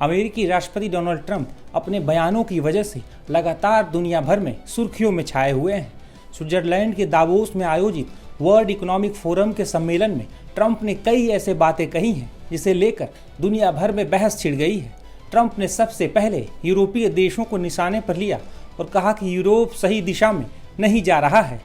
अमेरिकी राष्ट्रपति Donald Trump अपने बयानों की वजह से लगातार दुनिया भर में सुर्खियों में छाए हुए हैं। स्विट्जरलैंड के दावोस में आयोजित वर्ल्ड इकोनॉमिक फोरम के सम्मेलन में ट्रंप ने कई ऐसे बातें कही हैं जिसे लेकर दुनिया भर में बहस छिड़ गई है। ट्रंप ने सबसे पहले यूरोपीय देशों को निशाने पर लिया और कहा कि यूरोप सही दिशा में नहीं जा रहा है।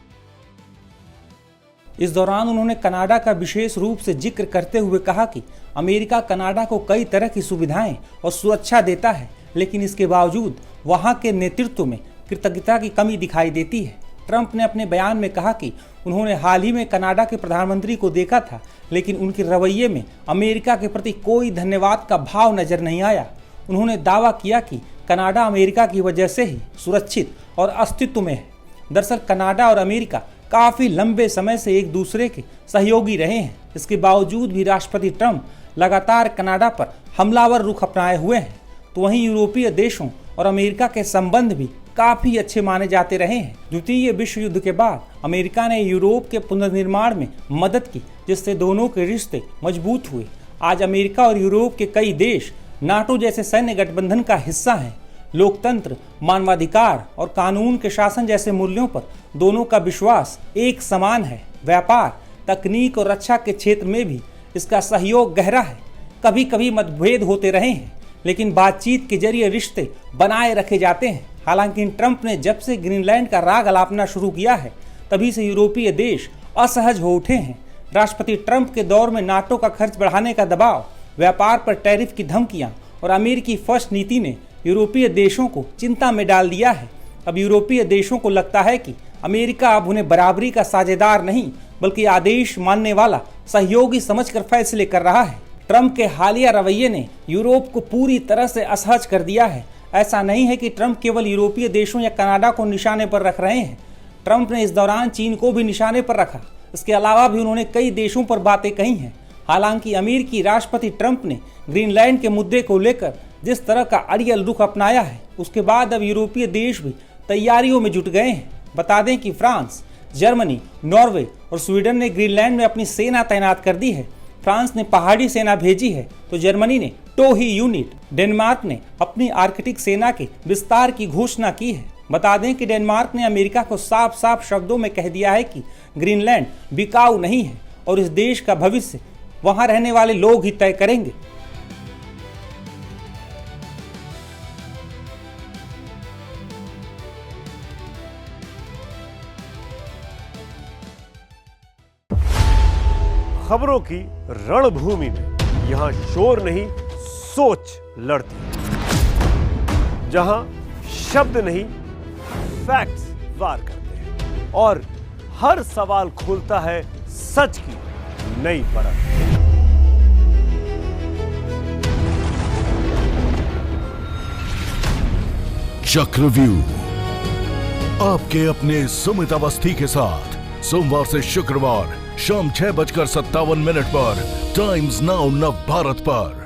इस दौरान उन्होंने कनाडा का विशेष रूप से जिक्र करते हुए कहा कि अमेरिका कनाडा को कई तरह की सुविधाएं और सुरक्षा देता है, लेकिन इसके बावजूद वहां के नेतृत्व में कृतज्ञता की कमी दिखाई देती है। ट्रंप ने अपने बयान में कहा कि उन्होंने हाल ही में कनाडा के प्रधानमंत्री को देखा था, लेकिन उनके रवैये में अमेरिका के प्रति कोई धन्यवाद का भाव नजर नहीं आया। उन्होंने दावा किया कि कनाडा अमेरिका की वजह से ही सुरक्षित और अस्तित्व में है। दरअसल कनाडा और अमेरिका काफ़ी लंबे समय से एक दूसरे के सहयोगी रहे हैं। इसके बावजूद भी राष्ट्रपति ट्रंप लगातार कनाडा पर हमलावर रुख अपनाए हुए हैं। तो वहीं यूरोपीय देशों और अमेरिका के संबंध भी काफ़ी अच्छे माने जाते रहे हैं। द्वितीय विश्व युद्ध के बाद अमेरिका ने यूरोप के पुनर्निर्माण में मदद की, जिससे दोनों के रिश्ते मजबूत हुए। आज अमेरिका और यूरोप के कई देश नाटो जैसे सैन्य गठबंधन का हिस्सा हैं। लोकतंत्र, मानवाधिकार और कानून के शासन जैसे मूल्यों पर दोनों का विश्वास एक समान है। व्यापार, तकनीक और रक्षा के क्षेत्र में भी इसका सहयोग गहरा है। कभी कभी मतभेद होते रहे हैं, लेकिन बातचीत के जरिए रिश्ते बनाए रखे जाते हैं। हालांकि ट्रंप ने जब से ग्रीनलैंड का राग अलापना शुरू किया है, तभी से यूरोपीय देश असहज हो उठे हैं। राष्ट्रपति ट्रंप के दौर में नाटो का खर्च बढ़ाने का दबाव, व्यापार पर टैरिफ की धमकियां और अमेरिकी फर्स्ट नीति ने यूरोपीय देशों को चिंता में डाल दिया है। अब यूरोपीय देशों को लगता है कि अमेरिका अब उन्हें बराबरी का साझेदार नहीं, बल्कि आदेश मानने वाला सहयोगी समझकर फैसले कर रहा है। ट्रंप के हालिया रवैये ने यूरोप को पूरी तरह से असहज कर दिया है। ऐसा नहीं है कि ट्रंप केवल यूरोपीय देशों या कनाडा को निशाने पर रख रहे हैं। ट्रंप ने इस दौरान चीन को भी निशाने पर रखा। इसके अलावा भी उन्होंने कई देशों पर बातें कही हैं। हालांकि अमेरिकी राष्ट्रपति ट्रंप ने ग्रीनलैंड के मुद्दे को लेकर जिस तरह का अड़ियल रुख अपनाया है, उसके बाद अब यूरोपीय देश भी तैयारियों में जुट गए हैं। बता दें कि फ्रांस, जर्मनी, नॉर्वे और स्वीडन ने ग्रीनलैंड में अपनी सेना तैनात कर दी है। फ्रांस ने पहाड़ी सेना भेजी है, तो जर्मनी ने टोही यूनिट, डेनमार्क ने अपनी आर्कटिक सेना के विस्तार की घोषणा की है। बता दें कि डेनमार्क ने अमेरिका को साफ साफ शब्दों में कह दिया है कि ग्रीनलैंड बिकाऊ नहीं है और इस देश का भविष्य वहां रहने वाले लोग ही तय करेंगे। खबरों की रणभूमि में यहां शोर नहीं, सोच लड़ती है। जहां शब्द नहीं, फैक्ट्स वार करते हैं और हर सवाल खोलता है सच की नई परत। चक्रव्यूह आपके अपने सुमित अवस्थी के साथ सोमवार से शुक्रवार शाम 6:57 पर टाइम्स नाउ नव भारत पर।